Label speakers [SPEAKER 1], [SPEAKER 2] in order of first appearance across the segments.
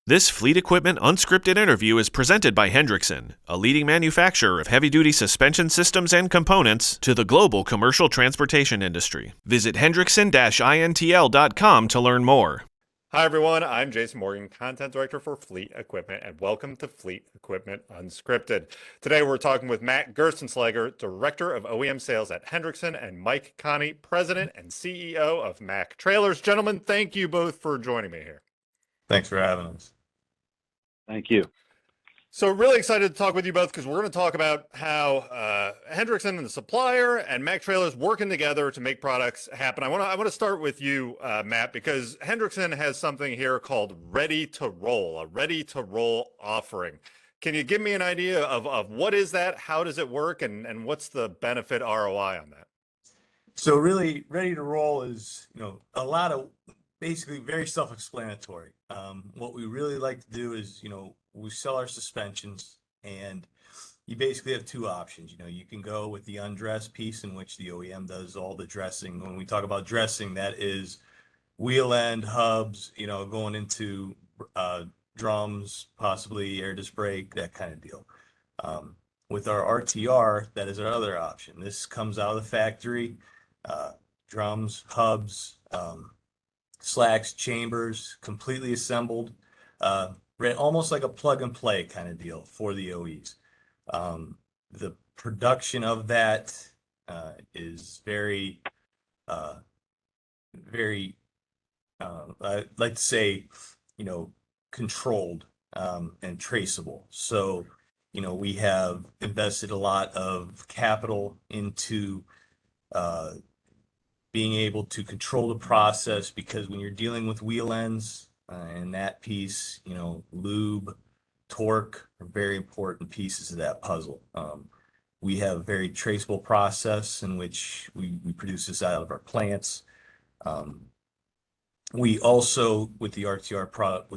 [SPEAKER 1] This Fleet Equipment Unscripted interview is presented by Hendrickson, a leading manufacturer of heavy-duty suspension systems and components to the global commercial transportation industry. Visit hendrickson-intl.com to learn more.
[SPEAKER 2] Hi, everyone. I'm Jason Morgan, Content Director for Fleet Equipment, and welcome to Fleet Equipment Unscripted. Today, we're talking with Matt Gerstenslager, Director of OEM Sales at Hendrickson, and Mike Conny, President and CEO of Mack Trailers. Gentlemen, thank you both for joining me here.
[SPEAKER 3] Thanks for having us.
[SPEAKER 4] Thank you.
[SPEAKER 2] So really excited to talk with you both because we're going to talk about how Hendrickson and the supplier and Mack Trailers working together to make products happen. I want to start with you, Matt, because Hendrickson has something here called Ready to Roll, a Ready to Roll offering. Can you give me an idea of what is that? How does it work? And what's the benefit ROI on that?
[SPEAKER 3] So really, Ready to Roll is, a lot of basically very self-explanatory. What we really like to do is, we sell our suspensions, and you basically have two options. You can go with the undressed piece, in which the OEM does all the dressing. When we talk about dressing, that is wheel end, hubs, going into drums, possibly air disc brake, that kind of deal. With our RTR, that is our other option. This comes out of the factory, drums, hubs, slacks, chambers, completely assembled, almost like a plug and play kind of deal for the OEs. The production of that is very, I'd like to say, controlled and traceable. So, we have invested a lot of capital into being able to control the process, because when you're dealing with wheel ends and that piece, lube, torque are very important pieces of that puzzle. We have a very traceable process in which we produce this out of our plants. We also, with the RTR product,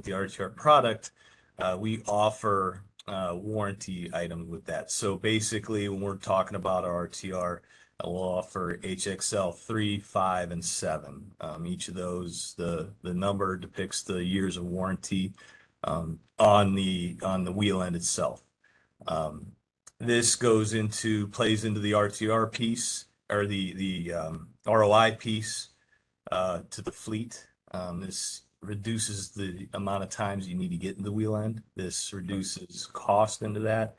[SPEAKER 3] we offer warranty items with that. So basically, when we're talking about our RTR, we'll offer HXL 3, 5, and 7. Each of those, the number depicts the years of warranty on the wheel end itself. This plays into the RTR piece, or the ROI piece to the fleet. This reduces the amount of times you need to get in the wheel end. This reduces cost into that.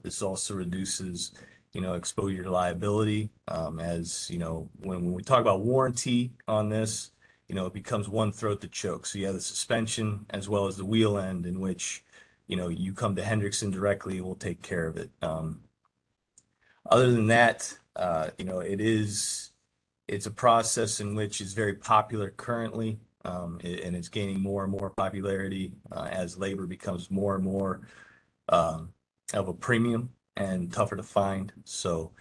[SPEAKER 3] This also reduces exposure to liability. When we talk about warranty on this, it becomes one throat to choke. So you have the suspension as well as the wheel end, in which, you come to Hendrickson directly, we'll take care of it. Other than that, it's a process in which is very popular currently, and it's gaining more and more popularity as labor becomes more and more of a premium and tougher to find. So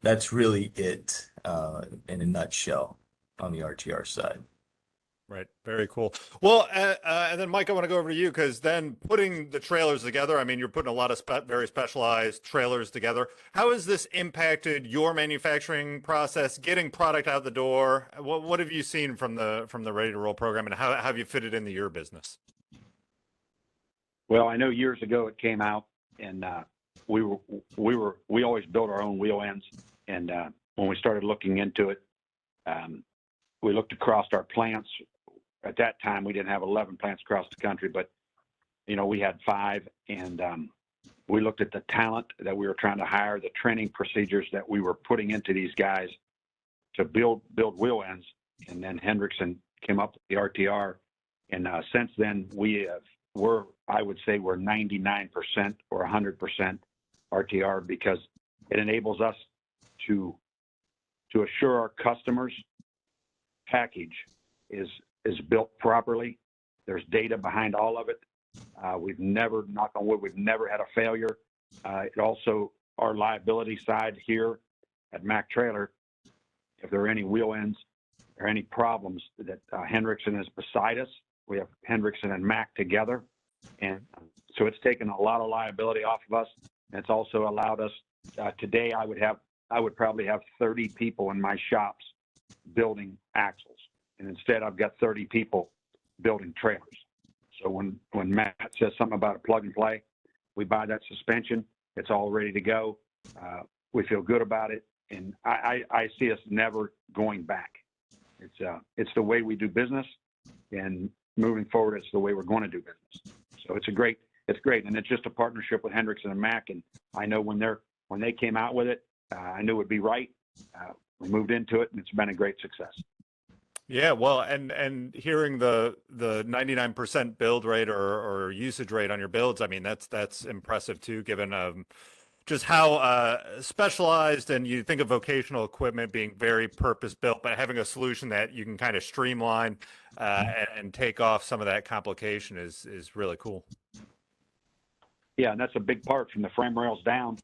[SPEAKER 3] that's really it in a nutshell on the RTR side.
[SPEAKER 2] Right. Very cool. Well, and then Mike, I want to go over to you, because then putting the trailers together, I mean, you're putting a lot of very specialized trailers together. How has this impacted your manufacturing process, getting product out the door? What have you seen from the Ready to Roll program, and how have you fitted into your business?
[SPEAKER 4] Well, I know years ago it came out, and we always built our own wheel ends. And when we started looking into it, we looked across our plants. At that time, we didn't have 11 plants across the country, but we had 5, and we looked at the talent that we were trying to hire, the training procedures that we were putting into these guys to build wheel ends. And then Hendrickson came up with the RTR, and since then I would say we're 99% or 100% RTR, because it enables us to assure our customers package is built properly. There's data behind all of it. We've never, knock on wood, we've never had a failure. It also, our liability side here at Mack Trailer, if there are any wheel ends or any problems, that Hendrickson is beside us. We have Hendrickson and Mack together. And so it's taken a lot of liability off of us. And it's also allowed us, today I would probably have 30 people in my shops building axles. And instead I've got 30 people building trailers. So when Matt says something about a plug and play, we buy that suspension. It's all ready to go. We feel good about it, and I see us never going back. It's the way we do business, and moving forward, it's the way we're going to do business. So it's great, and it's just a partnership with Hendrickson and Mack. And I know when they came out with it, I knew it would be right. We moved into it, and it's been a great success.
[SPEAKER 2] Yeah, well, and hearing the 99% build rate or usage rate on your builds, I mean, that's impressive too, given just how specialized, and you think of vocational equipment being very purpose built, but having a solution that you can kind of streamline and take off some of that complication is really cool.
[SPEAKER 4] Yeah, and that's a big part from the frame rails down.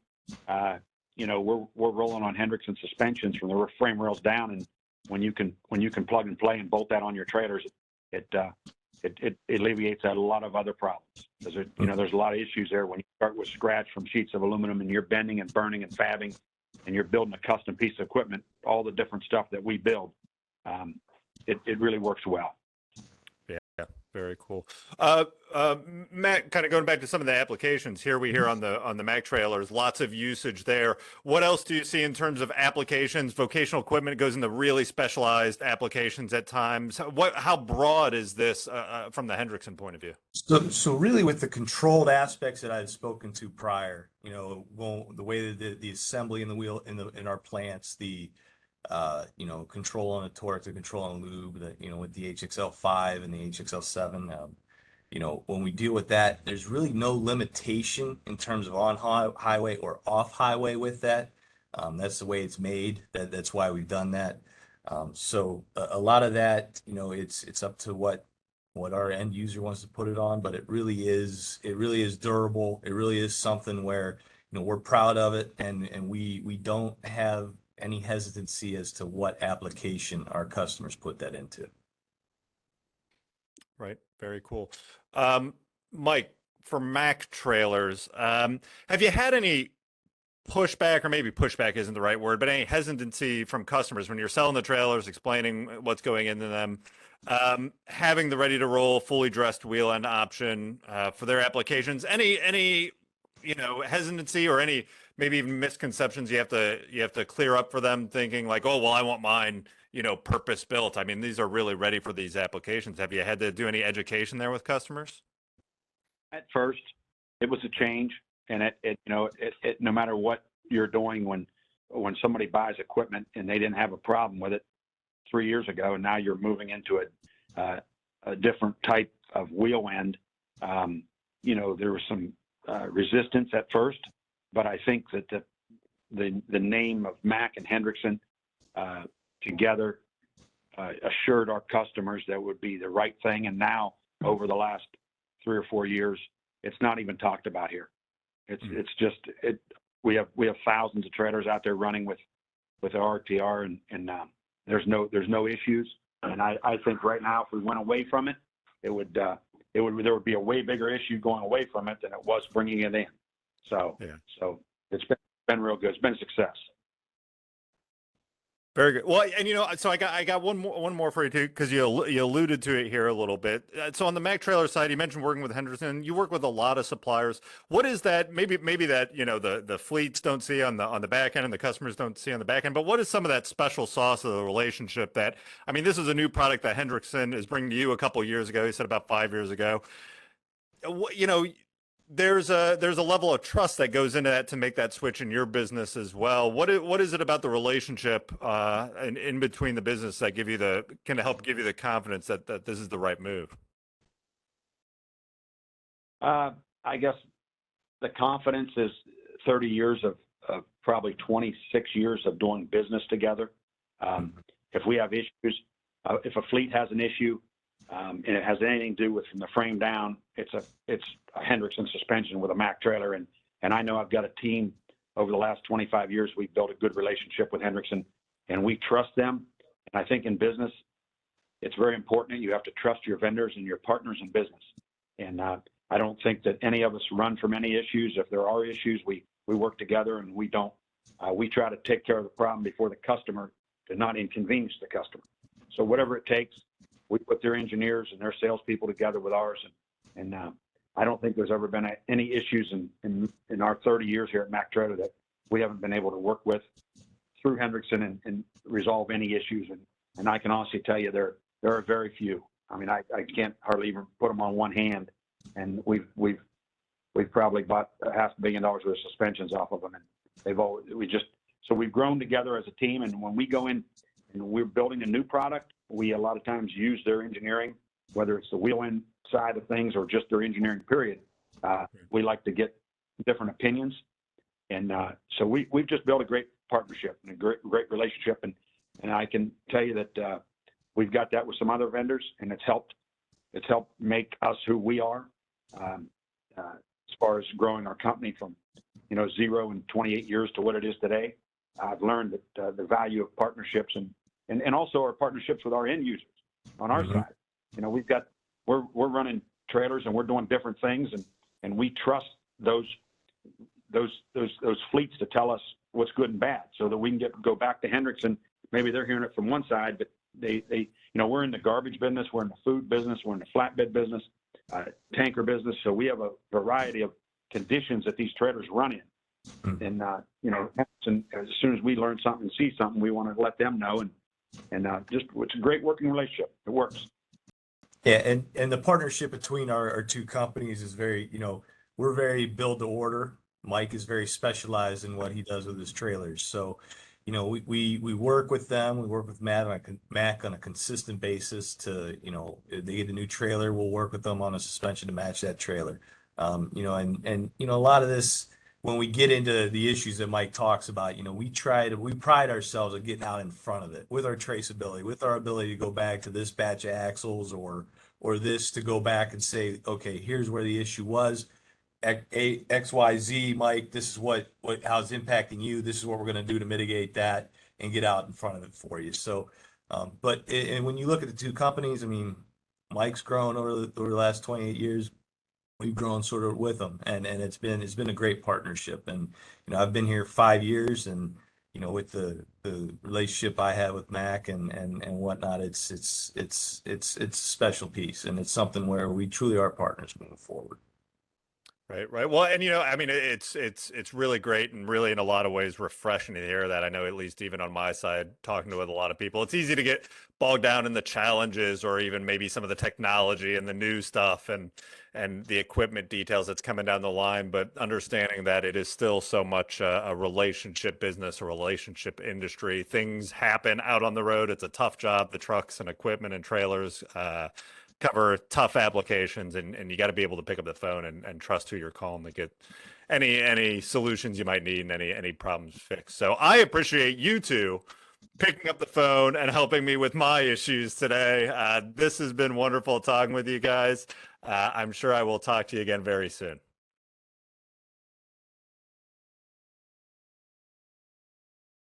[SPEAKER 4] We're rolling on Hendrickson suspensions from the frame rails down, and when you can plug and play and bolt that on your trailers, it alleviates a lot of other problems. Because there's a lot of issues there when you start with scratch from sheets of aluminum and you're bending and burning and fabbing, and you're building a custom piece of equipment. All the different stuff that we build, it really works well.
[SPEAKER 2] Yeah, very cool. Matt, kind of going back to some of the applications here, we hear on the Mack trailers, lots of usage there. What else do you see in terms of applications? Vocational equipment goes into really specialized applications at times. How broad is this from the Hendrickson point of view?
[SPEAKER 3] So really, with the controlled aspects that I've spoken to prior, the way that the assembly in the wheel in our plants, the control on the torque, the control on lube, with the HXL5 and the HXL7. When we deal with that, there's really no limitation in terms of on highway or off highway with that. That's the way it's made. That's why we've done that. So a lot of that, it's up to what our end user wants to put it on, but it really is durable. It really is something where, we're proud of it, and we don't have any hesitancy as to what application our customers put that into.
[SPEAKER 2] Right. Very cool. Mike, for Mack trailers, have you had any pushback, or maybe pushback isn't the right word, but any hesitancy from customers when you're selling the trailers, explaining what's going into them, having the ready to roll, fully dressed wheel end option for their applications? Any hesitancy or any maybe even misconceptions you have to clear up for them, thinking like, oh, well, I want mine, purpose built. I mean, these are really ready for these applications. Have you had to do any education there with customers?
[SPEAKER 4] At first, it was a change, and it no matter what you're doing, when somebody buys equipment and they didn't have a problem with it 3 years ago, and now you're moving into a different type of wheel end, there was some resistance at first, but I think that the name of Mack and Hendrickson together assured our customers that would be the right thing. And now, over the last 3 or 4 years, it's not even talked about here. It's just we have thousands of trailers out there running with our RTR, and there's no issues. And I think right now, if we went away from it, there would be a way bigger issue going away from it than it was bringing it in. So it's been real good. It's been a success.
[SPEAKER 2] Very good. Well, and so I got one more for you too, because you alluded to it here a little bit. So on the Mack trailer side, you mentioned working with Hendrickson. You work with a lot of suppliers. What is that? Maybe that the fleets don't see on the back end, and the customers don't see on the back end. But what is some of that special sauce of the relationship that? I mean, this is a new product that Hendrickson is bringing to you a couple of years ago. He said about 5 years ago. There's a level of trust that goes into that to make that switch in your business as well. What is it about the relationship in between the business that can help give you the confidence that this is the right move?
[SPEAKER 4] I guess the confidence is 30 years of probably 26 years of doing business together. If we have issues, if a fleet has an issue, and it has anything to do with from the frame down, it's a Hendrickson suspension with a Mack trailer. And I know I've got a team over the last 25 years. We've built a good relationship with Hendrickson, and we trust them. And I think in business, it's very important that you have to trust your vendors and your partners in business. And I don't think that any of us run from any issues. If there are issues, we work together, and we try to take care of the problem before the customer, to not inconvenience the customer. So whatever it takes, we put their engineers and their salespeople together with ours, And I don't think there's ever been any issues in our 30 years here at Mac Trailer that we haven't been able to work with through Hendrickson and resolve any issues. And I can honestly tell you there are very few. I mean, I can't hardly even put them on one hand. And we've probably bought $500 million worth of suspensions off of them. And so we've grown together as a team. And when we go in and we're building a new product, we a lot of times use their engineering, whether it's the wheel end side of things or just their engineering period. We like to get different opinions. And so we've just built a great partnership and a great relationship. And I can tell you that we've got that with some other vendors, and it's helped make us who we are as far as growing our company from 0 in 28 years to what it is today. I've learned that the value of partnerships and also our partnerships with our end users on our side. We're running trailers and we're doing different things, and we trust those fleets to tell us what's good and bad, so that we can go back to Hendrickson. Maybe they're hearing it from one side, but they we're in the garbage business, we're in the food business, we're in the flatbed business, tanker business. So we have a variety of conditions that these trailers run in. And as soon as we learn something and see something, we want to let them know. And just it's a great working relationship. It works.
[SPEAKER 3] Yeah, and the partnership between our two companies is very, we're very build to order. Mike is very specialized in what he does with his trailers. So, we work with them. We work with Mac on a consistent basis to, if they get a new trailer, we'll work with them on a suspension to match that trailer. And a lot of this, when we get into the issues that Mike talks about, we pride ourselves on getting out in front of it with our traceability, with our ability to go back to this batch of axles or this to go back and say, okay, here's where the issue was. XYZ, Mike, this is how it's impacting you. This is what we're going to do to mitigate that and get out in front of it for you. So, and when you look at the two companies, I mean, Mike's grown over the last 28 years. We've grown sort of with them, and it's been a great partnership. And I've been here 5 years, and with the relationship I have with Mac and whatnot, it's a special piece, and it's something where we truly are partners moving forward.
[SPEAKER 2] Right. Well, and I mean, it's really great and really in a lot of ways refreshing to hear that. I know, at least even on my side, talking with a lot of people, it's easy to get bogged down in the challenges or even maybe some of the technology and the new stuff and the equipment details that's coming down the line. But understanding that it is still so much a relationship business, a relationship industry. Things happen out on the road. It's a tough job. The trucks and equipment and trailers cover tough applications, and you got to be able to pick up the phone and trust who you're calling to get any solutions you might need and any problems fixed. So I appreciate you two picking up the phone and helping me with my issues today. This has been wonderful talking with you guys. I'm sure I will talk to you again very soon.